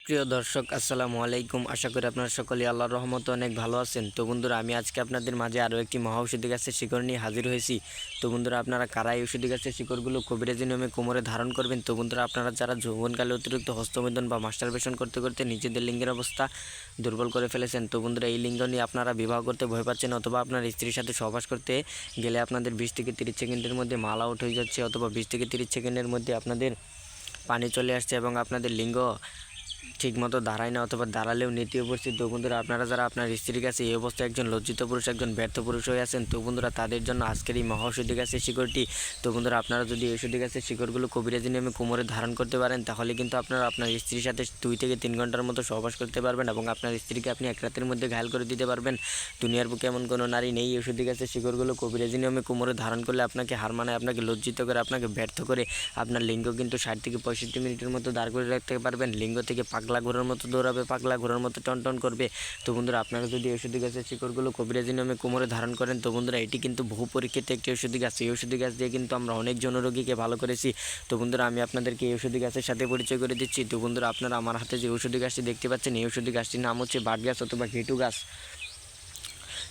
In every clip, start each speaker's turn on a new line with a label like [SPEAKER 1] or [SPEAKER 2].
[SPEAKER 1] প্রিয় দর্শক আসসালামু আলাইকুম। আশা করি আপনারা সকলে আল্লাহর রহমতে অনেক ভালো আছেন। তো বন্ধুরা, আমি আজকে আপনাদের মাঝে আরও একটি মহা ঔষধি গাছের শিকড় নিয়ে হাজির হয়েছি। তো বন্ধুরা, আপনারা কারা এই ঔষধি গাছের শিকড়গুলো কবিরাজি নিয়মে কোমরে ধারণ করবেন? তো বন্ধুরা, আপনারা যারা যৌবনকালে অতিরিক্ত হস্তমৈথুন বা মাস্টারবেশন করতে করতে নিজেদের লিঙ্গের অবস্থা দুর্বল করে ফেলেছেন, তো বন্ধুরা এই লিঙ্গ নিয়ে আপনারা বিবাহ করতে ভয় পাচ্ছেন, অথবা আপনার স্ত্রীর সাথে সহবাস করতে গেলে আপনাদের 20 থেকে 30 সেকেন্ডের মধ্যে মাল আউট হয়ে যাচ্ছে, অথবা 20 থেকে 30 সেকেন্ডের মধ্যে আপনাদের পানি চলে আসছে এবং আপনাদের লিঙ্গ ঠিকমতো দাঁড়ায় না, অথবা দাঁড়ালেও নীতি উপস্থিত। তো বন্ধুরা, আপনারা যারা আপনার স্ত্রীর কাছে এই অবস্থায় একজন লজ্জিত পুরুষ, একজন ব্যর্থ পুরুষ হয়ে আছেন, তো বন্ধুরা তাদের জন্য আজকের এই মহা ঔষধি গাছের শিকড়টি। তো বন্ধুরা, আপনারা যদি এই ঔষধি গাছের শিকড়গুলো কবিরাজি নিয়মে কোমরে ধারণ করতে পারেন, তাহলে কিন্তু আপনারা আপনার স্ত্রীর সাথে 2 থেকে 3 ঘন্টার মতো সহবাস করতে পারবেন এবং আপনার স্ত্রীকে আপনি এক রাতের মধ্যে ঘায়ল করে দিতে পারবেন। দুনিয়ার বুকে এমন কোনো নারী নেই এই ঔষধি গাছের শিকড়গুলো কবিরাজি নিয়মে কোমরে ধারণ করলে আপনাকে হার মানায়, আপনাকে লজ্জিত করে, আপনাকে ব্যর্থ করে আপনার লিঙ্গ কিন্তু 60 থেকে 65 মিনিটের মতো দাঁড় করে রাখতে পারবেন। লিঙ্গ থেকে পাগলা ঘোড়ার মতো দৌড়াবে, পাগলা ঘোড়ার মতো টনটন করবে। তো বন্ধুরা, আপনারা যদি ঔষধি গাছের শিকড়গুলো কবিরাজি নিয়মে কোমরে ধারণ করেন, তো বন্ধুরা এটি কিন্তু বহু পরীক্ষিত একটি ঔষধি গাছ। এই ঔষধি গাছ দিয়ে কিন্তু আমরা অনেক জনরোগীকে ভালো করেছি। তো বন্ধুরা, আমি আপনাদেরকে এই ঔষধি গাছের সাথে পরিচয় করে দিচ্ছি। তো বন্ধুরা, আপনারা আমার হাতে যে ঔষধি গাছটি দেখতে পাচ্ছেন, এই ঔষধি গাছটির নাম হচ্ছে বাট গাছ অথবা ঘেটু গাছ।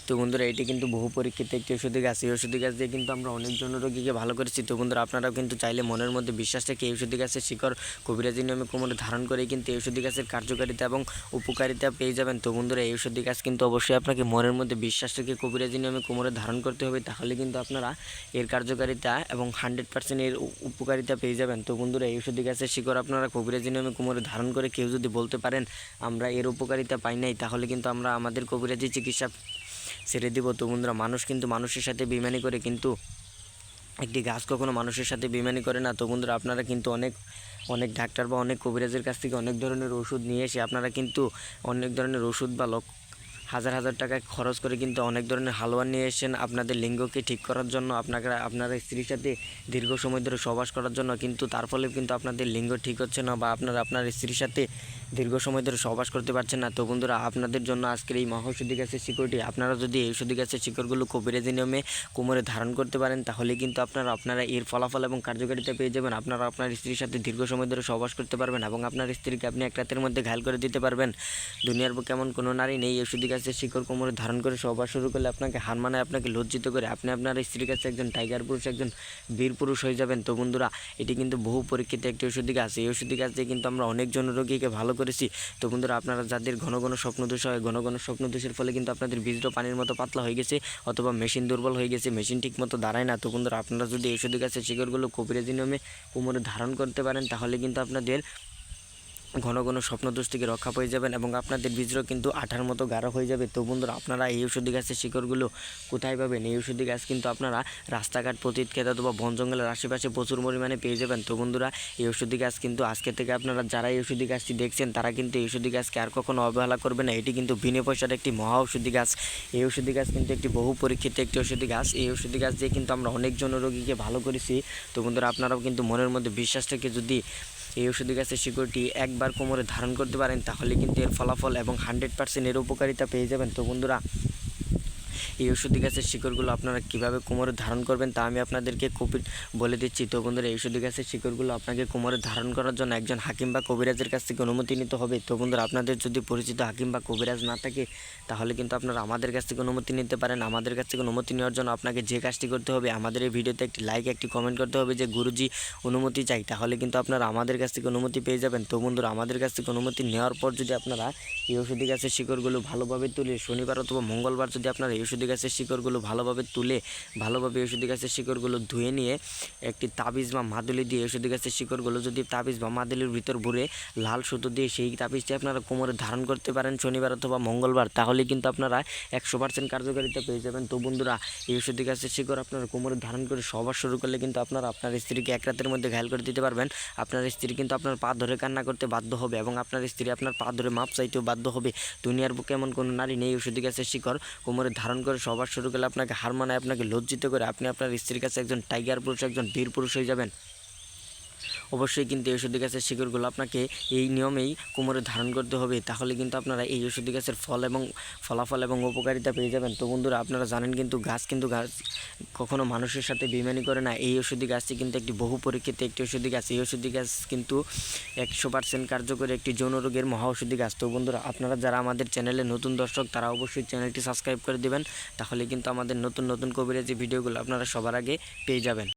[SPEAKER 1] তো বন্ধুরা, এটি কিন্তু বহু পরীক্ষিত একটি ঔষধি গাছ। এই ঔষধি গাছ দিয়ে কিন্তু আমরা অনেক জনরোগীকে ভালো করেছি। তো বন্ধুরা, আপনারাও কিন্তু চাইলে মনের মধ্যে বিশ্বাস রেখে এই ঔষধি গাছের শিকড় কবিরাজি নিয়মে কোমরে ধারণ করেই কিন্তু এই ঔষধি গাছের কার্যকারিতা এবং উপকারিতা পেয়ে যাবেন। তো বন্ধুরা, এই ঔষধি গাছ কিন্তু অবশ্যই আপনাকে মনের মধ্যে বিশ্বাস রেখে কবিরাজি নিয়মে কোমরে ধারণ করতে হবে, তাহলে কিন্তু আপনারা এর কার্যকারিতা এবং 100% এর উপকারিতা পেয়ে যাবেন। তো বন্ধুরা, এই ঔষধি গাছের শিকড় আপনারা কবিরাজি নিয়মে কোমরে ধারণ করে কেউ যদি বলতে পারেন আমরা এর উপকারিতা পাই নাই, তাহলে কিন্তু আমরা আমাদের কবিরাজি চিকিৎসা ছেড়ে দিব। তো বন্ধুরা, মানুষ কিন্তু মানুষের সাথে বেইমানি করে, কিন্তু একটি গাছ কখনো মানুষের সাথে বেইমানি করে না। তো বন্ধুরা, আপনারা কিন্তু অনেক অনেক ডাক্তার বা অনেক কবিরাজের কাছ থেকে অনেক ধরনের ওষুধ নিয়ে এসে আপনারা কিন্তু অনেক ধরনের ওষুধ বা হাজার হাজার টাকা খরচ করে কিন্তু অনেক ধরনের হালুয়া নিয়ে এসেছেন আপনাদের লিঙ্গকে ঠিক করার জন্য, আপনারা স্ত্রীর সাথে দীর্ঘ সময় ধরে সহবাস করার জন্য, কিন্তু তার ফলে কিন্তু আপনাদের লিঙ্গ ঠিক হচ্ছে না বা আপনারা আপনার স্ত্রীর সাথে দীর্ঘ সময় ধরে সহবাস করতে পারছেন না। তো বন্ধুরা, আপনাদের জন্য আজকের এই মহা ঔষধি গাছের শিকড়টি। আপনারা যদি এই ঔষধি গাছের শিকড়গুলো কবিরাজি নিয়মে কোমরে ধারণ করতে পারেন, তাহলে কিন্তু আপনারা এর ফলাফল এবং কার্যকারিতা পেয়ে যাবেন। আপনারা আপনার স্ত্রীর সাথে দীর্ঘ সময় ধরে সহবাস করতে পারবেন এবং আপনার স্ত্রীকে আপনি এক রাতের মধ্যে ঘায়ল করে দিতে পারবেন। দুনিয়ার বুকে এমন কোনো নারী নেই এই ঔষধি গাছের শিকড় কোমরে ধারণ করে সহবাস শুরু করলে আপনাকে হার মানায়, আপনাকে লজ্জিত করে আপনি আপনার স্ত্রীর কাছে একজন টাইগার পুরুষ, একজন বীর পুরুষ হয়ে যাবেন। তো বন্ধুরা, এটি কিন্তু বহু পরীক্ষিত একটি ঔষধি গাছ। এই ঔষধি গাছ দিয়ে কিন্তু আমরা অনেক জনরোগীকে ভালো করেছি। তো বন্ধুরা, আপনারা যাদের ঘন ঘন স্বপ্নদোষ হয়, ঘন ঘন স্বপ্নদোষের ফলে কিন্তু আপনাদের বীর্য পানির মতো পাতলা হয়ে গেছে, অথবা মেশিন দুর্বল হয়ে গেছে, মেশিন ঠিক মতো দাঁড়ায় না, তো বন্ধুরা আপনারা যদি এই ঔষধি গাছের শিকড়গুলো কবিরাজি নিয়মে কোমরে ধারণ করতে পারেন, তাহলে কিন্তু আপনাদের ঘন ঘন স্বপ্নদোষ থেকে রক্ষা পেয়ে যাবেন এবং আপনাদের বীর্য কিন্তু আঠার মতো গাঢ় হয়ে যাবে। তো বন্ধুরা, আপনারা এই ঔষধি গাছের শিকড়গুলো কোথায় পাবেন? এই ঔষধি গাছ কিন্তু আপনারা রাস্তাঘাট, পতিত খেত অথবা বন জঙ্গলের আশেপাশে প্রচুর পরিমাণে পেয়ে যাবেন। তো বন্ধুরা, এই ঔষধি গাছ কিন্তু আজকে থেকে আপনারা যারা এই ঔষধি গাছটি দেখছেন, তারা কিন্তু এই ঔষধি গাছকে আর কখনো অবহেলা করবে না। এটি কিন্তু বিনা পয়সার একটি মহা ঔষধি গাছ। এই ঔষধি গাছ কিন্তু একটি বহু পরীক্ষিত একটি ঔষধি গাছ। এই ঔষধি গাছ দিয়ে কিন্তু আমরা অনেক জনরোগীকে ভালো করেছি। তো বন্ধুরা, আপনারাও কিন্তু মনের মধ্যে বিশ্বাস রেখে যদি এই ঔষধি গাছের শিকড়টি একবার কোমরে ধারণ করতে পারেন, তাহলে কিন্তু এর ফলাফল এবং 100% এর উপকারিতা পেয়ে যাবেন। তো বন্ধুরা, এই ঔষধি গাছের শিকড়গুলো আপনারা কীভাবে কোমরে ধারণ করবেন তা আমি আপনাদেরকে বলে দিচ্ছি। তো বন্ধুরা, এই ঔষধি গাছের শিকড়গুলো আপনাকে কোমরে ধারণ করার জন্য একজন হাকিম বা কবিরাজের কাছ থেকে অনুমতি নিতে হবে। তো বন্ধুরা, আপনাদের যদি পরিচিত হাকিম বা কবিরাজ না থাকে, তাহলে কিন্তু আপনারা আমাদের কাছ থেকে অনুমতি নিতে পারেন। আমাদের কাছ থেকে অনুমতি নেওয়ার জন্য আপনাকে যে কাজটি করতে হবে, আমাদের এই ভিডিওতে একটি লাইক, একটি কমেন্ট করতে হবে যে গুরুজি অনুমতি চাই, তাহলে কিন্তু আপনারা আমাদের কাছ থেকে অনুমতি পেয়ে যাবেন। তো বন্ধুরা, আমাদের কাছ থেকে অনুমতি নেওয়ার পর যদি আপনারা এই ঔষধি গাছের শিকড়গুলো ভালোভাবে তুলে শনিবার অথবা মঙ্গলবার যদি আপনারা এই ঔষধি গাছের শিকড়গুলো ভালোভাবে তুলে ভালোভাবে ঔষধি গাছের শিকড়গুলো ধুয়ে নিয়ে একটি তাবিজ বা মাদুলি দিয়ে ঔষধি গাছের শিকড়গুলো যদি তাবিজ বা মাদুলির ভিতর ভরে লাল সুতো দিয়ে সেই তাবিজটি আপনারা কোমরে ধারণ করতে পারেন শনিবার অথবা মঙ্গলবার, তাহলে কিন্তু আপনারা 100% কার্যকারিতা পেয়ে যাবেন। তো বন্ধুরা, এই ঔষধি গাছের শিকড় আপনারা কোমরে ধারণ করে সহবাস শুরু করলে কিন্তু আপনারা আপনার স্ত্রীকে এক রাতের মধ্যে ঘায়ল করে দিতে পারবেন। আপনার স্ত্রী কিন্তু আপনার পা ধরে কান্না করতে বাধ্য হবে এবং আপনার স্ত্রী আপনার পা ধরে মাপ চাইতেও বাধ্য হবে। দুনিয়ার বুকে এমন কোনো নারী নেই ঔষধি গাছের শিকড় কোমরে ধারণ করে সহবাস শুরু করলে আপনাকে হার মানায়, আপনাকে লজ্জিত করে আপনি আপনার স্ত্রীর কাছে একজন টাইগার পুরুষ, একজন বীর পুরুষ হয়ে যাবেন। অবশ্যই কিন্তু এই ওষুধি গাছের শিকড়গুলো আপনাকে এই নিয়মেই কোমরে ধারণ করতে হবে, তাহলে কিন্তু আপনারা এই ওষুধি গাছের ফলাফল এবং উপকারিতা পেয়ে যাবেন। তো বন্ধুরা আপনারা জানেন কিন্তু গাছ কখনো মানুষের সাথে বেইমানি করে না। এই ওষুধি গাছটি কিন্তু একটি বহু পরীক্ষিত একটি ওষুধি গাছ। এই ওষুধি গাছ কিন্তু 100% কার্যকরী একটি যৌন রোগের মহা ওষুধি গাছ। তো বন্ধুরা আপনারা যারা আমাদের চ্যানেলে নতুন দর্শক তারা অবশ্যই চ্যানেলটি সাবস্ক্রাইব করে দিবেন, তাহলে কিন্তু আমাদের নতুন নতুন কবিরাজি ভিডিওগুলো আপনারা সবার আগে পেয়ে যাবেন।